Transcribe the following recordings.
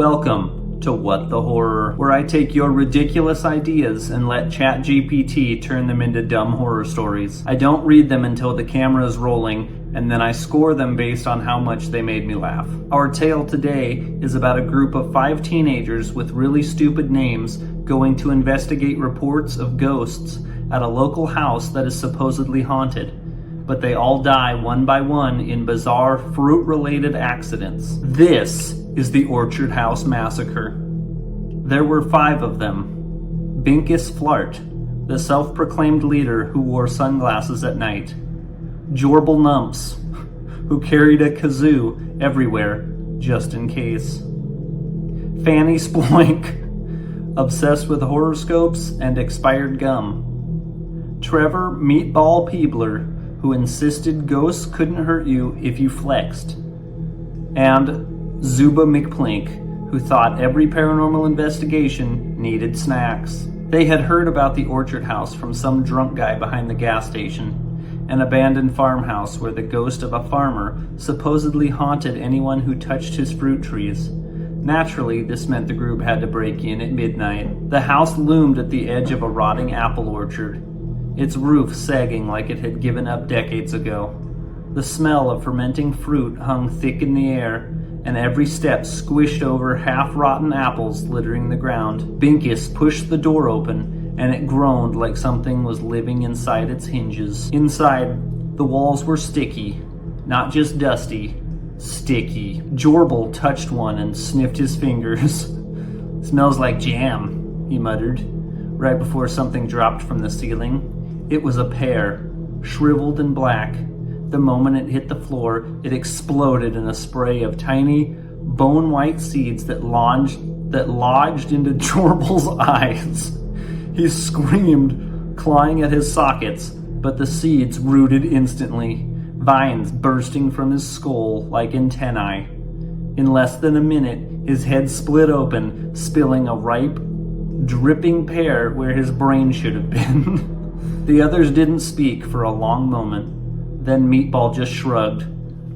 Welcome to What the Horror, where I take your ridiculous ideas and let ChatGPT turn them into dumb horror stories. I don't read them until the camera is rolling, and then I score them based on how much they made me laugh. Our tale today is about a group of 5 teenagers with really stupid names going to investigate reports of ghosts at a local house that is supposedly haunted. But they all die one by one in bizarre fruit-related accidents. This is the Orchard House Massacre. There were 5 of them. Binkus Flart, the self-proclaimed leader who wore sunglasses at night. Jorble Numps, who carried a kazoo everywhere, just in case. Fanny Sploink, obsessed with horoscopes and expired gum. Trevor Meatball Peebler, who insisted ghosts couldn't hurt you if you flexed. And Zuba McPlink, who thought every paranormal investigation needed snacks. They had heard about the Orchard House from some drunk guy behind the gas station, an abandoned farmhouse where the ghost of a farmer supposedly haunted anyone who touched his fruit trees. Naturally, this meant the group had to break in at midnight. The house loomed at the edge of a rotting apple orchard, its roof sagging like it had given up decades ago. The smell of fermenting fruit hung thick in the air, and every step squished over half-rotten apples littering the ground. Binkus pushed the door open, and it groaned like something was living inside its hinges. Inside, the walls were sticky, not just dusty, sticky. Jorble touched one and sniffed his fingers. "Smells like jam," he muttered, right before something dropped from the ceiling. It was a pear, shriveled and black. The moment it hit the floor, it exploded in a spray of tiny, bone-white seeds that lodged into Jorble's eyes. He screamed, clawing at his sockets, but the seeds rooted instantly, vines bursting from his skull like antennae. In less than a minute, his head split open, spilling a ripe, dripping pear where his brain should have been. The others didn't speak for a long moment. Then Meatball just shrugged.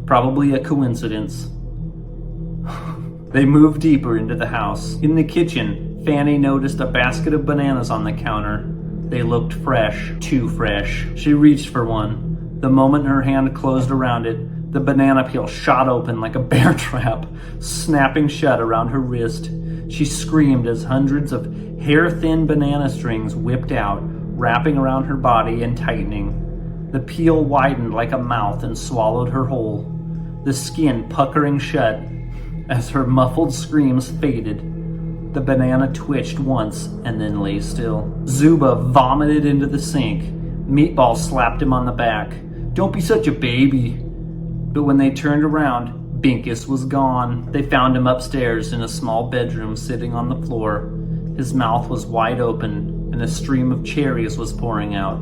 Probably a coincidence. They moved deeper into the house. In the kitchen, Fanny noticed a basket of bananas on the counter. They looked fresh, too fresh. She reached for one. The moment her hand closed around it, the banana peel shot open like a bear trap, snapping shut around her wrist. She screamed as hundreds of hair-thin banana strings whipped out, wrapping around her body and tightening. The peel widened like a mouth and swallowed her whole, the skin puckering shut as her muffled screams faded. The banana twitched once and then lay still. Zuba vomited into the sink. Meatball slapped him on the back. "Don't be such a baby." But when they turned around, Binkus was gone. They found him upstairs in a small bedroom sitting on the floor. His mouth was wide open, and a stream of cherries was pouring out.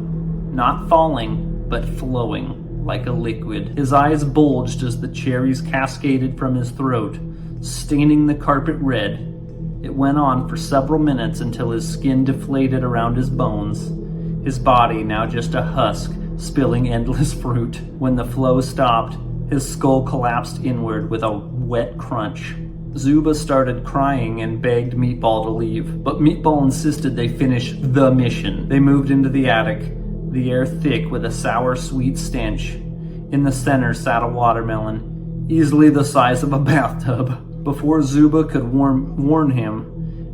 Not falling, but flowing like a liquid. His eyes bulged as the cherries cascaded from his throat, staining the carpet red. It went on for several minutes until his skin deflated around his bones, his body now just a husk spilling endless fruit. When the flow stopped, his skull collapsed inward with a wet crunch. Zuba started crying and begged Meatball to leave, but Meatball insisted they finish the mission. They moved into the attic, the air thick with a sour, sweet stench. In the center sat a watermelon, easily the size of a bathtub. Before Zuba could warn him,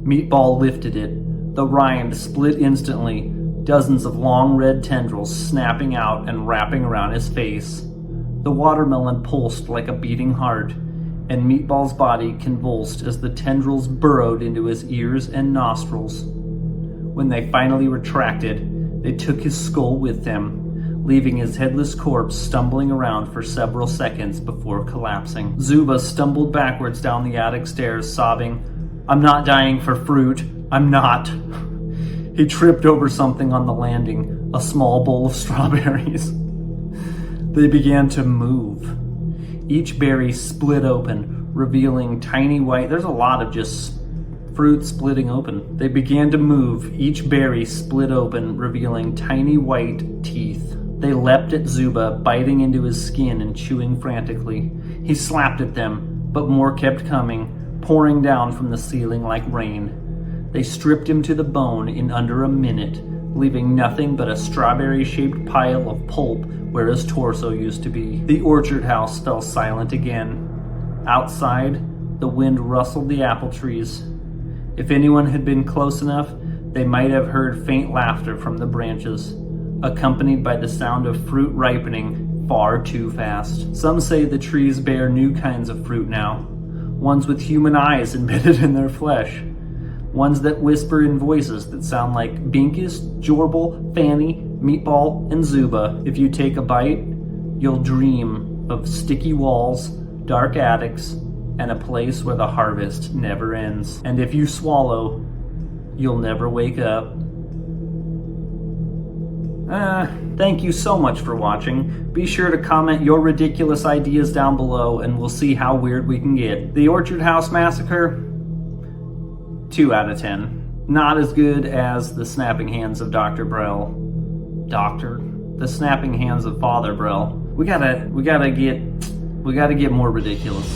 Meatball lifted it. The rind split instantly, dozens of long red tendrils snapping out and wrapping around his face. The watermelon pulsed like a beating heart, and Meatball's body convulsed as the tendrils burrowed into his ears and nostrils. When they finally retracted, they took his skull with them, leaving his headless corpse stumbling around for several seconds before collapsing. Zuba stumbled backwards down the attic stairs, sobbing, "I'm not dying for fruit. I'm not." He tripped over something on the landing, a small bowl of strawberries. They began to move. Each berry split open, revealing tiny white... There's a lot of just fruit splitting open. They began to move, each berry split open, revealing tiny white teeth. They leapt at Zuba, biting into his skin and chewing frantically. He slapped at them, but more kept coming, pouring down from the ceiling like rain. They stripped him to the bone in under a minute, leaving nothing but a strawberry-shaped pile of pulp where his torso used to be. The orchard house fell silent again. Outside, the wind rustled the apple trees. If anyone had been close enough, they might have heard faint laughter from the branches, accompanied by the sound of fruit ripening far too fast. Some say the trees bear new kinds of fruit now, ones with human eyes embedded in their flesh, ones that whisper in voices that sound like Binkus, Jorbil, Fanny, Meatball, and Zuba. If you take a bite, you'll dream of sticky walls, dark attics, and a place where the harvest never ends. And if you swallow, you'll never wake up. Thank you so much for watching. Be sure to comment your ridiculous ideas down below and we'll see how weird we can get. The Orchard House Massacre, 2 out of 10. Not as good as The Snapping Hands of Dr. Brell. The Snapping Hands of Father Brell. We gotta get more ridiculous.